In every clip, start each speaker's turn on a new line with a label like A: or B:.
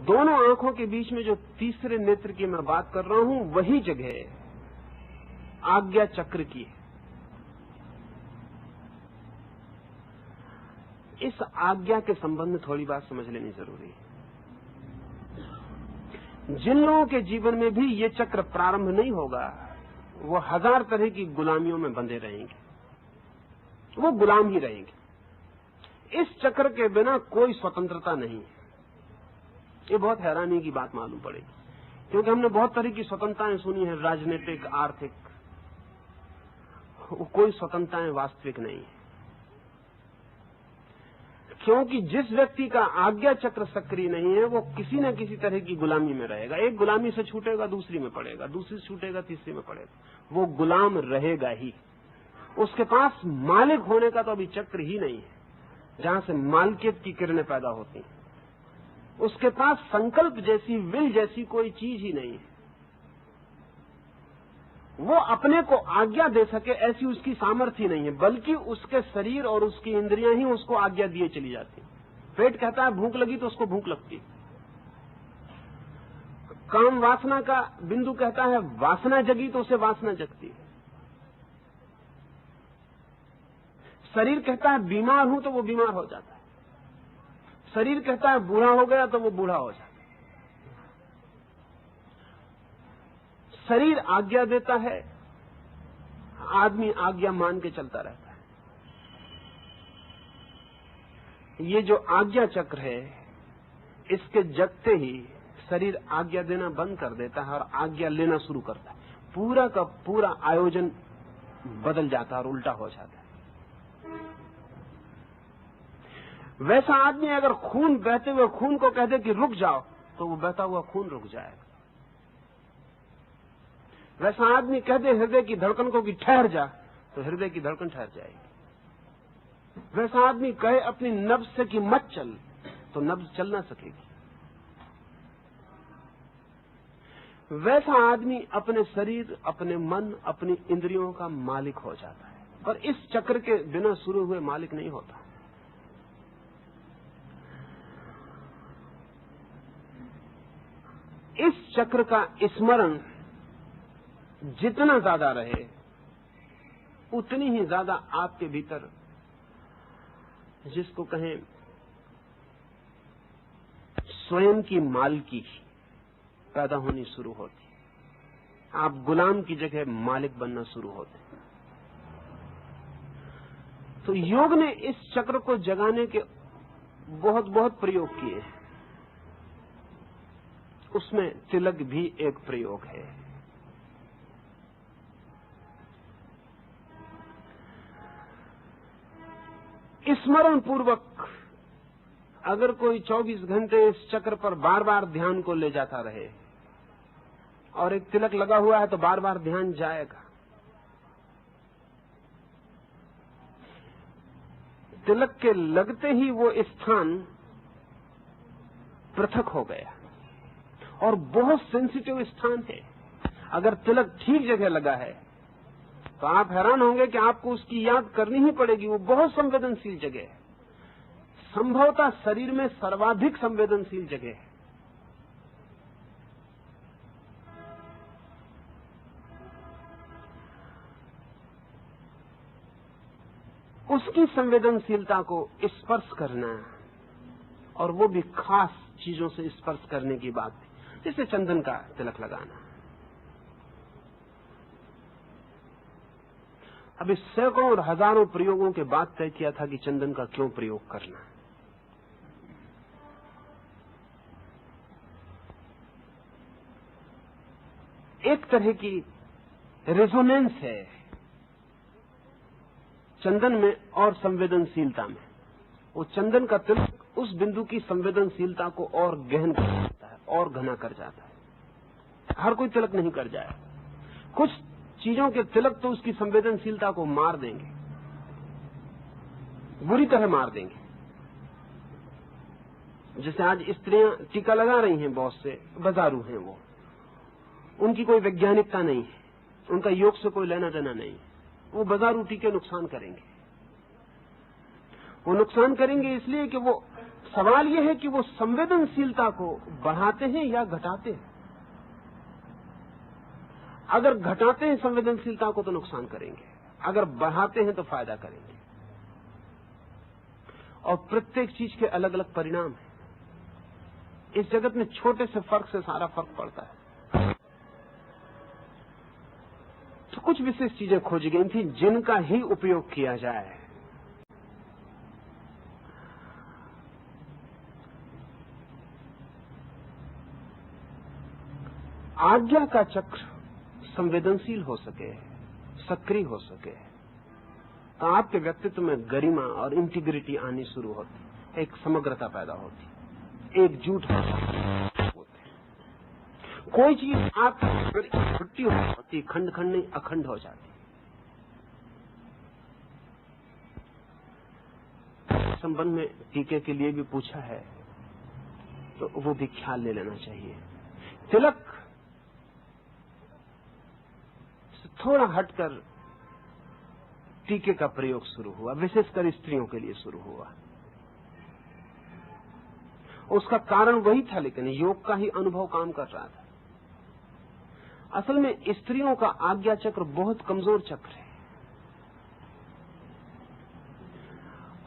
A: दोनों आंखों के बीच में जो तीसरे नेत्र की मैं बात कर रहा हूं, वही जगह आज्ञा चक्र की है। इस आज्ञा के संबंध में थोड़ी बात समझ लेनी जरूरी है। जिन लोगों के जीवन में भी ये चक्र प्रारंभ नहीं होगा, वो हजार तरह की गुलामियों में बंधे रहेंगे, वो गुलाम ही रहेंगे। इस चक्र के बिना कोई स्वतंत्रता नहीं है। ये बहुत हैरानी की बात मालूम पड़ेगी, क्योंकि हमने बहुत तरह की स्वतंत्रताएं सुनी है, राजनीतिक, आर्थिक, कोई स्वतंत्रताएं वास्तविक नहीं है। क्योंकि जिस व्यक्ति का आज्ञा चक्र सक्रिय नहीं है, वो किसी न किसी तरह की गुलामी में रहेगा। एक गुलामी से छूटेगा, दूसरी में पड़ेगा, दूसरी से छूटेगा, तीसरी में पड़ेगा, वो गुलाम रहेगा ही। उसके पास मालिक होने का तो अभी चक्र ही नहीं है, जहां से मालिकियत की किरणें पैदा होती हैं। उसके पास संकल्प जैसी, विल जैसी कोई चीज ही नहीं है। वो अपने को आज्ञा दे सके ऐसी उसकी सामर्थ्य ही नहीं है, बल्कि उसके शरीर और उसकी इंद्रियां ही उसको आज्ञा दिए चली जाती। पेट कहता है भूख लगी तो उसको भूख लगती। काम वासना का बिंदु कहता है वासना जगी तो उसे वासना जगती। शरीर कहता है बीमार हूं तो वो बीमार हो जाता है। शरीर कहता है बूढ़ा हो गया तो वो बूढ़ा हो जाता है। शरीर आज्ञा देता है, आदमी आज्ञा मान के चलता रहता है। ये जो आज्ञा चक्र है, इसके जगते ही शरीर आज्ञा देना बंद कर देता है और आज्ञा लेना शुरू करता है। पूरा का पूरा आयोजन बदल जाता है और उल्टा हो जाता है। वैसा आदमी अगर खून बहते हुए खून को कह दे कि रुक जाओ, तो वो बहता हुआ खून रुक जाएगा। वैसा आदमी कह दे हृदय की धड़कन को कि ठहर जा, तो हृदय की धड़कन ठहर जाएगी। वैसा आदमी कहे अपनी नब्ज से कि मत चल, तो नब्ज चल ना सकेगी। वैसा आदमी अपने शरीर, अपने मन, अपनी इंद्रियों का मालिक हो जाता है। पर इस चक्र के बिना शुरू हुए मालिक नहीं होता। इस चक्र का स्मरण जितना ज्यादा रहे, उतनी ही ज्यादा आपके भीतर, जिसको कहें स्वयं की मालिकी पैदा होनी शुरू होती। आप गुलाम की जगह मालिक बनना शुरू होते। तो योग ने इस चक्र को जगाने के बहुत बहुत प्रयोग किए हैं। उसमें तिलक भी एक प्रयोग है। स्मरण पूर्वक अगर कोई 24 घंटे इस चक्र पर बार बार ध्यान को ले जाता रहे, और एक तिलक लगा हुआ है तो बार बार ध्यान जाएगा। तिलक के लगते ही वो स्थान पृथक हो गया, और बहुत सेंसिटिव स्थान है। अगर तिलक ठीक जगह लगा है तो आप हैरान होंगे कि आपको उसकी याद करनी ही पड़ेगी। वो बहुत संवेदनशील जगह है, संभवतः शरीर में सर्वाधिक संवेदनशील जगह है। उसकी संवेदनशीलता को स्पर्श करना, और वो भी खास चीजों से स्पर्श करने की बात थी, जैसे चंदन का तिलक लगाना। अभी सैकड़ों और हजारों प्रयोगों के बाद तय किया था कि चंदन का क्यों प्रयोग करना। एक तरह की रेजोनेंस है चंदन में और संवेदनशीलता में। वो चंदन का तिलक उस बिंदु की संवेदनशीलता को और गहन कर जाता है और घना कर जाता है। हर कोई तिलक नहीं कर जाए। कुछ चीजों के तिलक तो उसकी संवेदनशीलता को मार देंगे, बुरी तरह मार देंगे। जैसे आज स्त्रियां टीका लगा रही हैं, बहुत से बाजारू हैं वो, उनकी कोई वैज्ञानिकता नहीं है, उनका योग से कोई लेना देना नहीं। वो बाजारू टीके नुकसान करेंगे। वो नुकसान करेंगे इसलिए कि वो सवाल यह है कि वो संवेदनशीलता को बढ़ाते हैं या घटाते हैं। अगर घटाते हैं संवेदनशीलता को तो नुकसान करेंगे, अगर बढ़ाते हैं तो फायदा करेंगे। और प्रत्येक चीज के अलग अलग परिणाम हैं। इस जगत में छोटे से फर्क से सारा फर्क पड़ता है। तो कुछ विशेष चीजें खोजी गई थी जिनका ही उपयोग किया जाए। आज्ञा का चक्र संवेदनशील हो सके, सक्रिय हो सके, तो आपके व्यक्तित्व में गरिमा और इंटीग्रिटी आनी शुरू होती, एक समग्रता पैदा होती, एकजुट होते। कोई चीज आपकी छुट्टी होती, खंड खंड नहीं अखंड हो जाती। संबंध में टीके के लिए भी पूछा है तो वो भी ख्याल ले लेना चाहिए। तिलक थोड़ा हटकर टीके का प्रयोग शुरू हुआ, विशेषकर स्त्रियों के लिए शुरू हुआ। उसका कारण वही था, लेकिन योग का ही अनुभव काम कर रहा था। असल में स्त्रियों का आज्ञा चक्र बहुत कमजोर चक्र है,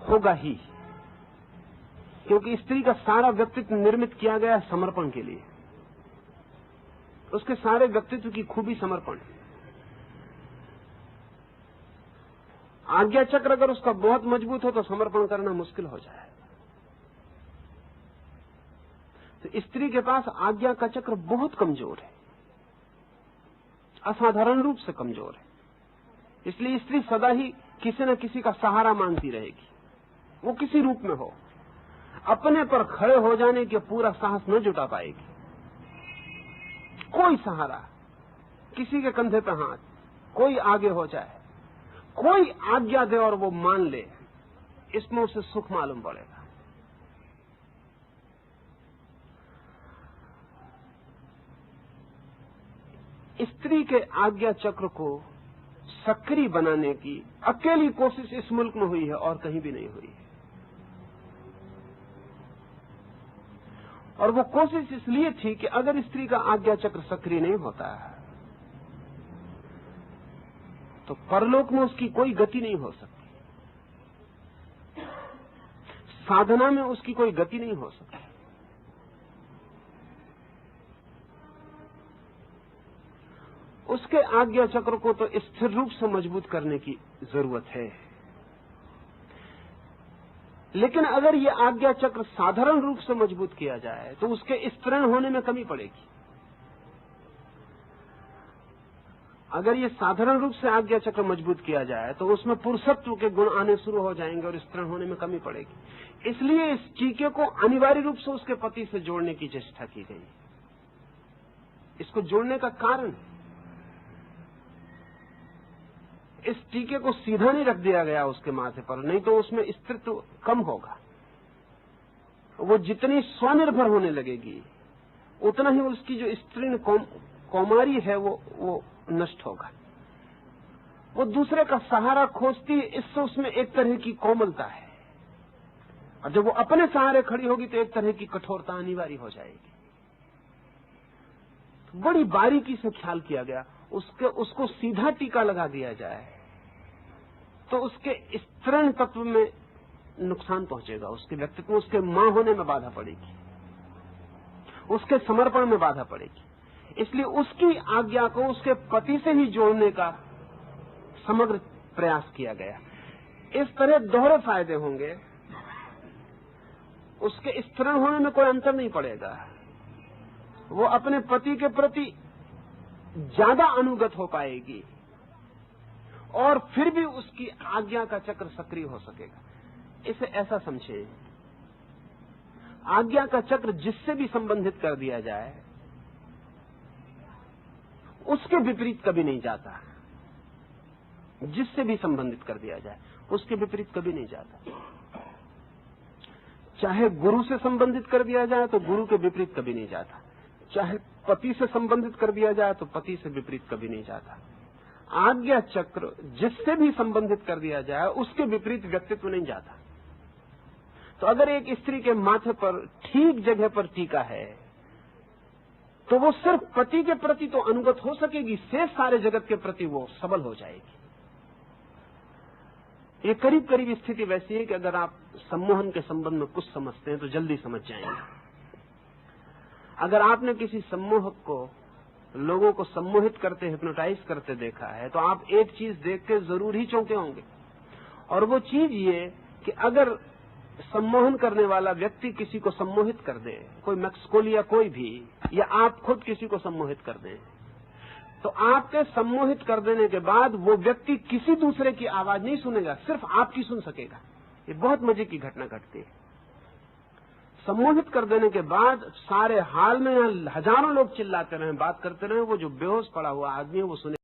A: होगा ही, क्योंकि स्त्री का सारा व्यक्तित्व निर्मित किया गया समर्पण के लिए। उसके सारे व्यक्तित्व की खूबी समर्पण है। आज्ञा चक्र अगर उसका बहुत मजबूत हो तो समर्पण करना मुश्किल हो जाए। तो स्त्री के पास आज्ञा का चक्र बहुत कमजोर है, असाधारण रूप से कमजोर है। इसलिए स्त्री सदा ही किसी न किसी का सहारा मांगती रहेगी, वो किसी रूप में हो। अपने पर खड़े हो जाने के पूरा साहस न जुटा पाएगी। कोई सहारा, किसी के कंधे पे हाथ, कोई आगे हो जाए, कोई आज्ञा दे और वो मान ले, इसमें उसे सुख मालूम पड़ेगा। स्त्री के आज्ञा चक्र को सक्रिय बनाने की अकेली कोशिश इस मुल्क में हुई है और कहीं भी नहीं हुई है। और वो कोशिश इसलिए थी कि अगर स्त्री का आज्ञा चक्र सक्रिय नहीं होता है तो परलोक में उसकी कोई गति नहीं हो सकती, साधना में उसकी कोई गति नहीं हो सकती। उसके आज्ञा चक्र को तो स्थिर रूप से मजबूत करने की जरूरत है। लेकिन अगर ये आज्ञा चक्र साधारण रूप से मजबूत किया जाए तो उसके स्तरण होने में कमी पड़ेगी। अगर ये साधारण रूप से आज्ञा चक्र मजबूत किया जाए तो उसमें पुरुषत्व के गुण आने शुरू हो जाएंगे और स्तरण होने में कमी पड़ेगी। इसलिए इस टीके को अनिवार्य रूप से उसके पति से जोड़ने की चेष्टा की गई। इसको जोड़ने का कारण, इस टीके को सीधा नहीं रख दिया गया उसके माथे पर, नहीं तो उसमें स्त्रीत्व कम होगा। वो जितनी स्वनिर्भर होने लगेगी उतना ही उसकी जो स्त्री कौमारी है वो नष्ट होगा। वो दूसरे का सहारा खोजती है, इससे उसमें एक तरह की कोमलता है। और जब वो अपने सहारे खड़ी होगी तो एक तरह की कठोरता अनिवार्य हो जाएगी। तो बड़ी बारीकी से ख्याल किया गया, उसको सीधा टीका लगा दिया जाए तो उसके स्तरण तत्व में नुकसान पहुंचेगा, उसके व्यक्तित्व में, उसके मां होने में बाधा पड़ेगी, उसके समर्पण में बाधा पड़ेगी। इसलिए उसकी आज्ञा को उसके पति से ही जोड़ने का समग्र प्रयास किया गया। इस तरह दोहरे फायदे होंगे। उसके स्तरण होने में कोई अंतर नहीं पड़ेगा, वो अपने पति के प्रति ज्यादा अनुगत हो पाएगी और फिर भी उसकी आज्ञा का चक्र सक्रिय हो सकेगा। इसे ऐसा समझे, आज्ञा का चक्र जिससे भी संबंधित कर दिया जाए उसके विपरीत कभी नहीं जाता। जिससे भी संबंधित कर दिया जाए उसके विपरीत कभी नहीं जाता। चाहे गुरु से संबंधित कर दिया जाए तो गुरु के विपरीत कभी नहीं जाता। चाहे पति से संबंधित कर दिया जाए तो पति से विपरीत कभी नहीं जाता। आज्ञा चक्र जिससे भी संबंधित कर दिया जाए उसके विपरीत व्यक्तित्व नहीं जाता। तो अगर एक स्त्री के माथे पर ठीक जगह पर टीका है तो वो सिर्फ पति के प्रति तो अनुगत हो सकेगी, शेष सारे जगत के प्रति वो सबल हो जाएगी। ये करीब करीब स्थिति वैसी है कि अगर आप सम्मोहन के संबंध में कुछ समझते हैं तो जल्दी समझ जाएंगे। अगर आपने किसी सम्मोहक को, लोगों को सम्मोहित करते, हिप्नोटाइज करते देखा है तो आप एक चीज देख के जरूर ही चौंके होंगे, और वो चीज ये कि अगर सम्मोहन करने वाला व्यक्ति किसी को सम्मोहित कर दे, कोई मैक्सकोल या कोई भी, या आप खुद किसी को सम्मोहित कर दें, तो आपके सम्मोहित कर देने के बाद वो व्यक्ति किसी दूसरे की आवाज नहीं सुनेगा, सिर्फ आपकी सुन सकेगा। ये बहुत मजे की घटना घटती है। सम्मोहित कर देने के बाद सारे हाल में हजारों लोग चिल्लाते रहे, बात करते रहे, वो जो बेहोश पड़ा हुआ आदमी है वो सुने